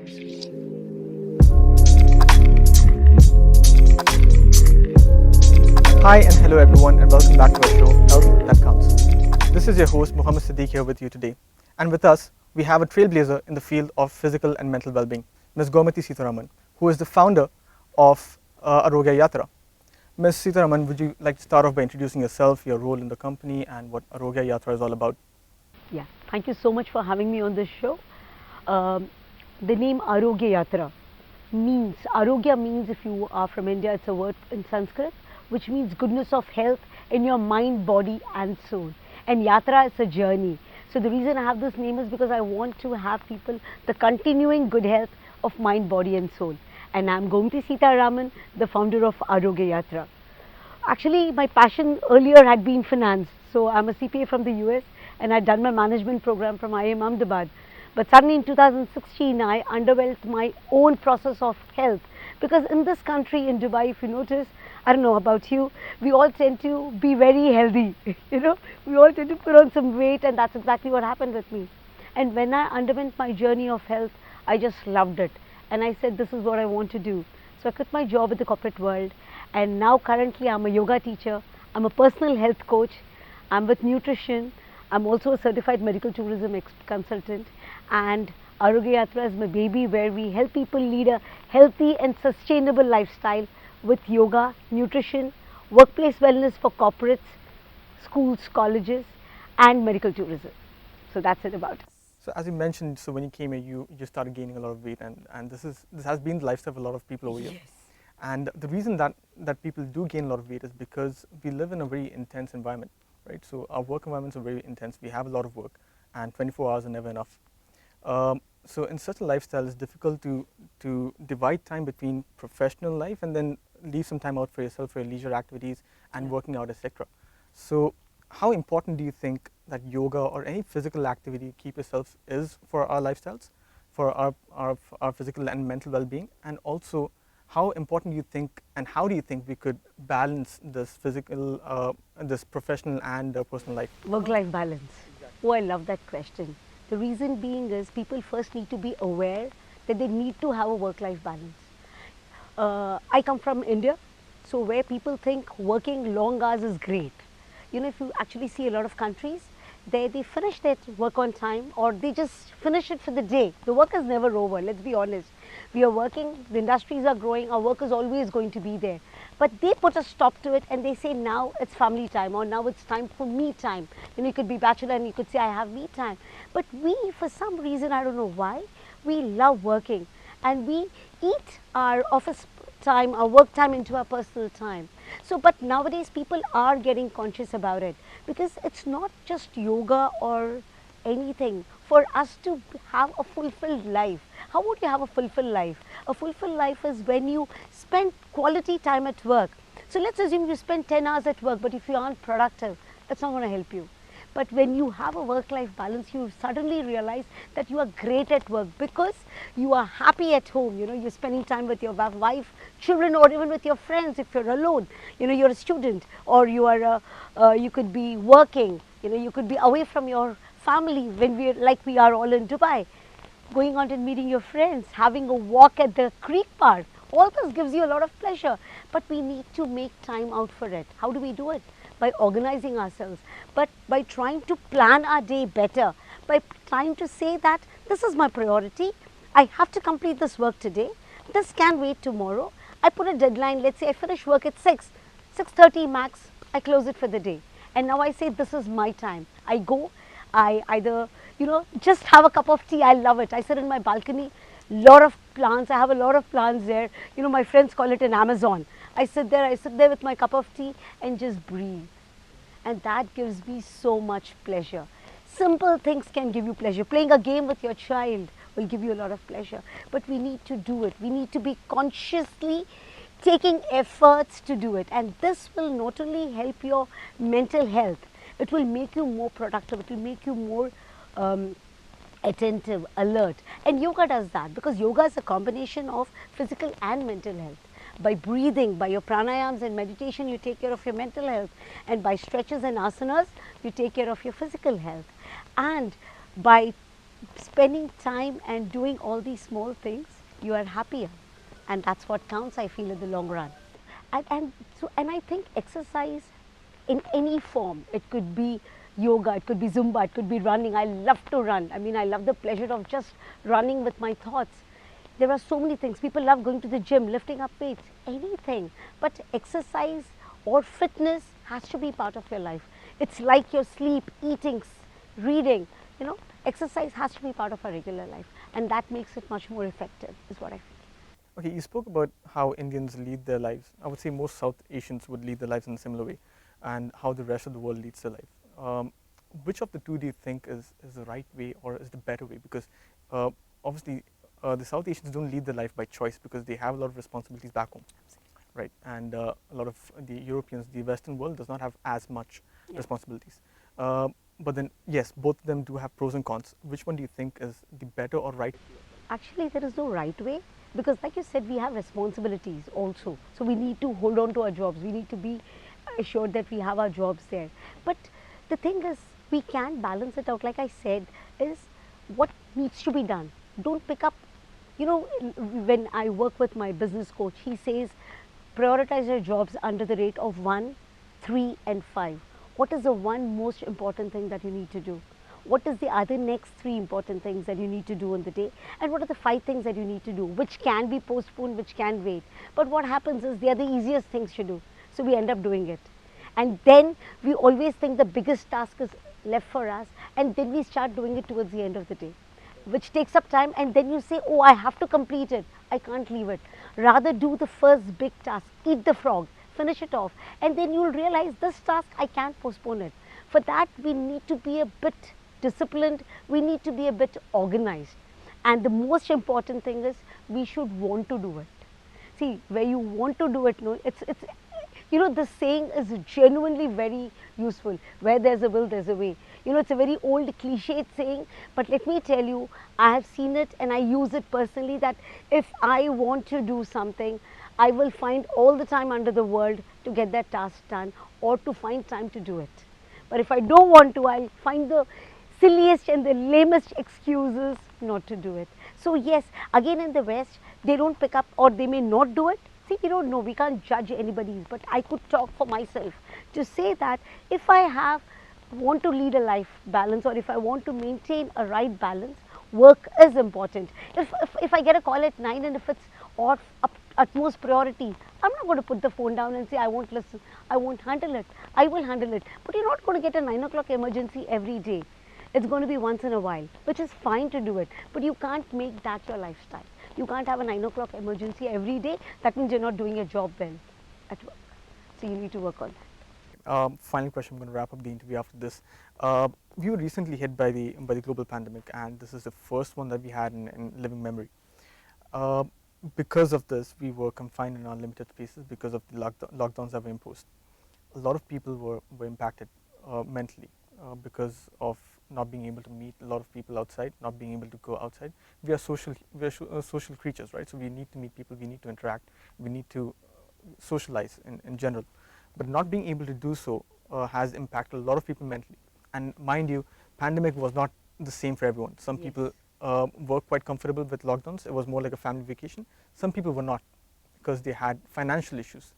Hi and hello everyone and welcome back to our show Health That Counts. This is your host Muhammad Siddiq here with you today, and with us we have a trailblazer in the field of physical and mental well-being, Ms. Gomathi Seetharaman, who is the founder of Arogya Yatra. Ms. Seetharaman, would you like to start off by introducing yourself, your role in the company, and what Arogya Yatra is all about? Yeah, thank you so much for having me on this show. The name Arogya Yatra means, Arogya means, if you are from India, it's a word in Sanskrit, which means goodness of health in your mind, body and soul. And Yatra is a journey. So the reason I have this name is because I want to have people the continuing good health of mind, body and soul. And I'm Gomathi Seetharaman, the founder of Arogya Yatra. Actually, my passion earlier had been finance. So I'm a CPA from the US and I'd done my management program from IIM Ahmedabad. But suddenly in 2016, I underwent my own process of health, because in this country, in Dubai, if you notice, I don't know about you, we all tend to be very healthy. We all tend to put on some weight, and that's exactly what happened with me. And when I underwent my journey of health, I just loved it. And I said, this is what I want to do. So I quit my job in the corporate world, and now currently I'm a yoga teacher, I'm a personal health coach, I'm with nutrition, I'm also a certified medical tourism consultant, and Arogya Yatra is my baby, where we help people lead a healthy and sustainable lifestyle with yoga, nutrition, workplace wellness for corporates, schools, colleges and medical tourism. So that's it about it. So as you mentioned, so when you came here, you started gaining a lot of weight, and this has been the lifestyle of a lot of people over here. Yes. And the reason that people do gain a lot of weight is because we live in a very intense environment, right? So our work environments are very intense. We have a lot of work, and 24 hours are never enough. So in such a lifestyle, it's difficult to divide time between professional life and then leave some time out for yourself, for your leisure activities and working out, etc. So how important do you think that yoga or any physical activity to keep yourself is for our lifestyles, for our physical and mental well-being? And also, how important do you think, and how do you think we could balance this physical, this professional and personal life? Work-life balance. Oh, I love that question. The reason being is people first need to be aware that they need to have a work-life balance. I come from India, so where people think working long hours is great. If you actually see a lot of countries, they finish their work on time, or they just finish it for the day. The work is never over, let's be honest. We are working, the industries are growing, our work is always going to be there. But they put a stop to it and they say, now it's family time, or now it's time for me time. You could be bachelor and you could say, I have me time. But we, for some reason, I don't know why, we love working, and we eat our office time, our work time into our personal time. So, but nowadays people are getting conscious about it, because it's not just yoga or anything. For us to have a fulfilled life, how would you have a fulfilled life? A fulfilled life is when you spend quality time at work. So let's assume you spend 10 hours at work, but if you aren't productive, that's not going to help you. But when you have a work-life balance, you suddenly realize that you are great at work, because you are happy at home. You're spending time with your wife, children, or even with your friends if you're alone. You're a student, or you could be working. You could be away from your family when we are all in Dubai, going out and meeting your friends, having a walk at the creek park. All this gives you a lot of pleasure, but we need to make time out for it. How do we do it? By organizing ourselves, but by trying to plan our day better, by trying to say that this is my priority, I have to complete this work today, this can wait tomorrow. I put a deadline, let's say I finish work at 6:30 max, I close it for the day. And now I say, this is my time. I go, I either, just have a cup of tea. I love it. I sit in my balcony, lot of plants. I have a lot of plants there. My friends call it an Amazon. I sit there with my cup of tea and just breathe. And that gives me so much pleasure. Simple things can give you pleasure. Playing a game with your child will give you a lot of pleasure. But we need to do it. We need to be consciously taking efforts to do it. And this will not only help your mental health, it will make you more productive, it will make you more attentive, alert. And yoga does that, because yoga is a combination of physical and mental health. By breathing, by your pranayams and meditation, you take care of your mental health, and by stretches and asanas, you take care of your physical health. And by spending time and doing all these small things, you are happier. And that's what counts, I feel, in the long run. And I think exercise in any form, it could be yoga, it could be Zumba, it could be running. I love to run. I mean, I love the pleasure of just running with my thoughts. There are so many things. People love going to the gym, lifting up weights, anything. But exercise or fitness has to be part of your life. It's like your sleep, eating, reading, you know, exercise has to be part of our regular life. And that makes it much more effective, is what I feel. Okay, you spoke about how Indians lead their lives. I would say most South Asians would lead their lives in a similar way, and how the rest of the world leads their life. Which of the two do you think is the right way or is the better way? Because obviously, the South Asians don't lead their life by choice because they have a lot of responsibilities back home, right? And a lot of the Europeans, the Western world, does not have as much responsibilities. But then, yes, both of them do have pros and cons. Which one do you think is the better or right? Actually, there is no right way, because like you said, we have responsibilities also. So we need to hold on to our jobs. We need to be assured that we have our jobs there. But the thing is, we can balance it out. Like I said, is what needs to be done. Don't pick up, you know, when I work with my business coach, he says prioritize your jobs under the rate of 1, 3 and 5. What is the one most important thing that you need to do? What is the other next 3 important things that you need to do in the day? And what are the 5 things that you need to do, which can be postponed, which can wait? But what happens is they are the easiest things to do. So we end up doing it. And then we always think the biggest task is left for us, and then we start doing it towards the end of the day, which takes up time, and then you say, oh, I have to complete it, I can't leave it. Rather do the first big task, eat the frog, finish it off, and then you'll realize this task I can't postpone it. For that we need to be a bit disciplined, we need to be a bit organized, and the most important thing is we should want to do it. See, where you want to do it, no, it's you know, this saying is genuinely very useful. Where there's a will, there's a way. You know, it's a very old cliched saying, but let me tell you, I have seen it and I use it personally, that if I want to do something, I will find all the time under the world to get that task done, or to find time to do it. But if I don't want to, I'll find the silliest and the lamest excuses not to do it. So yes, again in the West, they don't pick up, or they may not do it. See, we don't know, we can't judge anybody, but I could talk for myself to say that if I want to lead a life balance, or if I want to maintain a right balance, work is important. If I get a call at 9, and if it's of utmost priority, I'm not going to put the phone down and say I won't listen, I won't handle it. I will handle it. But you're not going to get a 9 o'clock emergency every day. It's going to be once in a while, which is fine to do it, but you can't make that your lifestyle. You can't have a 9 o'clock emergency every day. That means you're not doing your job well at work. So you need to work on that. Final question. I'm going to wrap up the interview after this. We were recently hit by the global pandemic, and this is the first one that we had in living memory. Uh, because of this, we were confined in our limited spaces because of the lockdowns that were imposed. A lot of people were impacted mentally because of not being able to meet a lot of people outside, not being able to go outside. We are social creatures, right? So we need to meet people, we need to interact, we need to socialize in general. But not being able to do so has impacted a lot of people mentally. And mind you, pandemic was not the same for everyone. Some Yes. people were quite comfortable with lockdowns. It was more like a family vacation. Some people were not, because they had financial issues.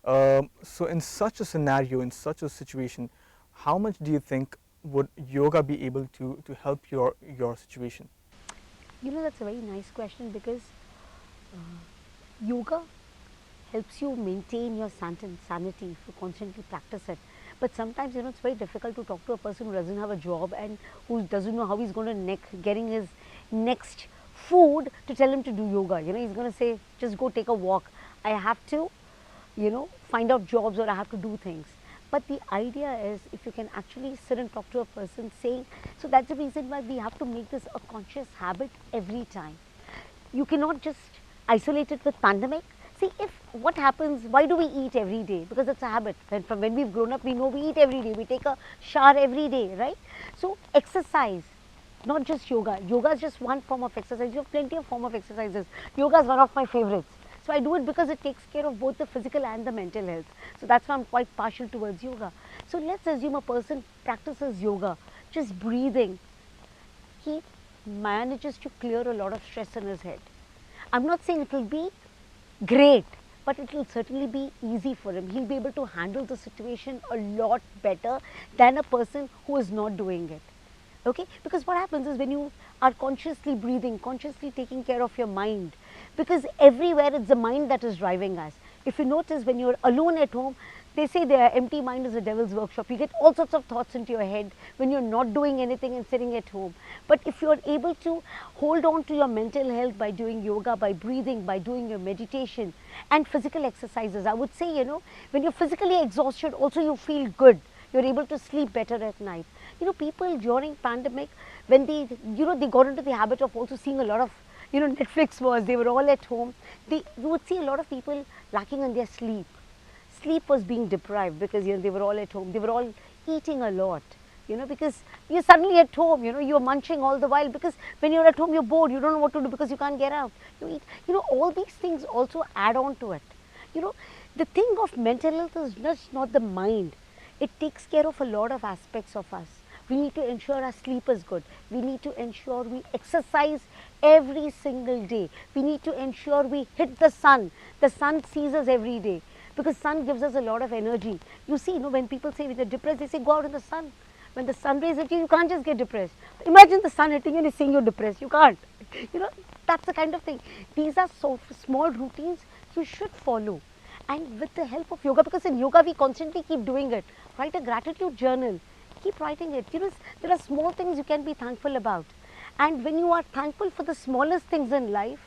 So in such a scenario, in such a situation, how much do you think would yoga be able to help your situation? You know, that's a very nice question, because yoga helps you maintain your sanity if you constantly practice it. But sometimes, you know, it's very difficult to talk to a person who doesn't have a job and who doesn't know how he's going to getting his next food, to tell him to do yoga. You know, he's going to say, just go take a walk. I have to, you know, find out jobs, or I have to do things. But the idea is, if you can actually sit and talk to a person saying, so that's the reason why we have to make this a conscious habit every time. You cannot just isolate it with pandemic. See, if what happens, why do we eat every day? Because it's a habit. And from when we've grown up, we know we eat every day. We take a shower every day, right? So exercise, not just yoga. Yoga is just one form of exercise. You have plenty of form of exercises. Yoga is one of my favorites. So I do it because it takes care of both the physical and the mental health. So that's why I'm quite partial towards yoga. So let's assume a person practices yoga, just breathing. He manages to clear a lot of stress in his head. I'm not saying it will be great, but it will certainly be easy for him. He'll be able to handle the situation a lot better than a person who is not doing it. Okay, because what happens is when you are consciously breathing, consciously taking care of your mind, because everywhere it's the mind that is driving us. If you notice, when you're alone at home, they say the empty mind is a devil's workshop. You get all sorts of thoughts into your head when you're not doing anything and sitting at home. But if you're able to hold on to your mental health by doing yoga, by breathing, by doing your meditation and physical exercises, I would say, when you're physically exhausted, also you feel good. You're able to sleep better at night. People during pandemic, when they got into the habit of also seeing a lot of, Netflix was, they were all at home. You would see a lot of people lacking in their sleep. Sleep was being deprived because, they were all at home. They were all eating a lot, because you're suddenly at home, you're munching all the while, because when you're at home, you're bored. You don't know what to do because you can't get out. You eat, all these things also add on to it. The thing of mental health is just not the mind. It takes care of a lot of aspects of us. We need to ensure our sleep is good. We need to ensure we exercise every single day. We need to ensure we hit the sun. The sun sees us every day, because sun gives us a lot of energy. You see, when people say they're depressed, they say go out in the sun. When the sun rays hit you, you can't just get depressed. Imagine the sun hitting you and saying you're depressed. You can't. That's the kind of thing. These are so small routines you should follow. And with the help of yoga, because in yoga we constantly keep doing it. Write a gratitude journal. Keep writing it. There are small things you can be thankful about. And when you are thankful for the smallest things in life,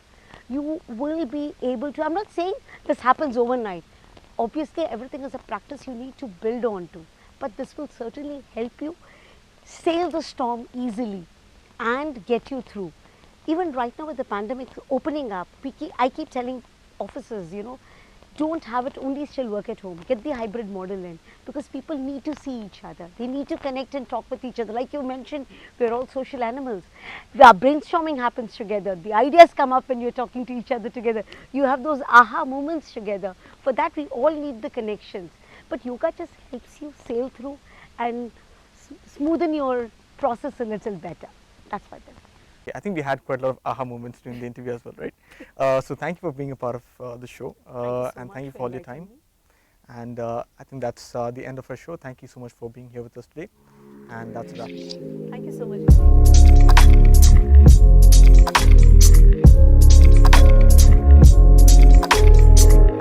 you will be able to, I'm not saying this happens overnight. Obviously, everything is a practice you need to build on to. But this will certainly help you sail the storm easily and get you through. Even right now with the pandemic opening up, I keep telling officers, don't have it only still work at home. Get the hybrid model in, because people need to see each other. They need to connect and talk with each other. Like you mentioned, we're all social animals. The brainstorming happens together. The ideas come up when you're talking to each other together. You have those aha moments together. For that, we all need the connections. But yoga just helps you sail through and smoothen your process a little better. That's what it is. I think we had quite a lot of aha moments during the interview as well, right? So thank you for being a part of the show, and thank you for all your time. And I think that's the end of our show. Thank you so much for being here with us today, and that's a wrap. Thank you so much.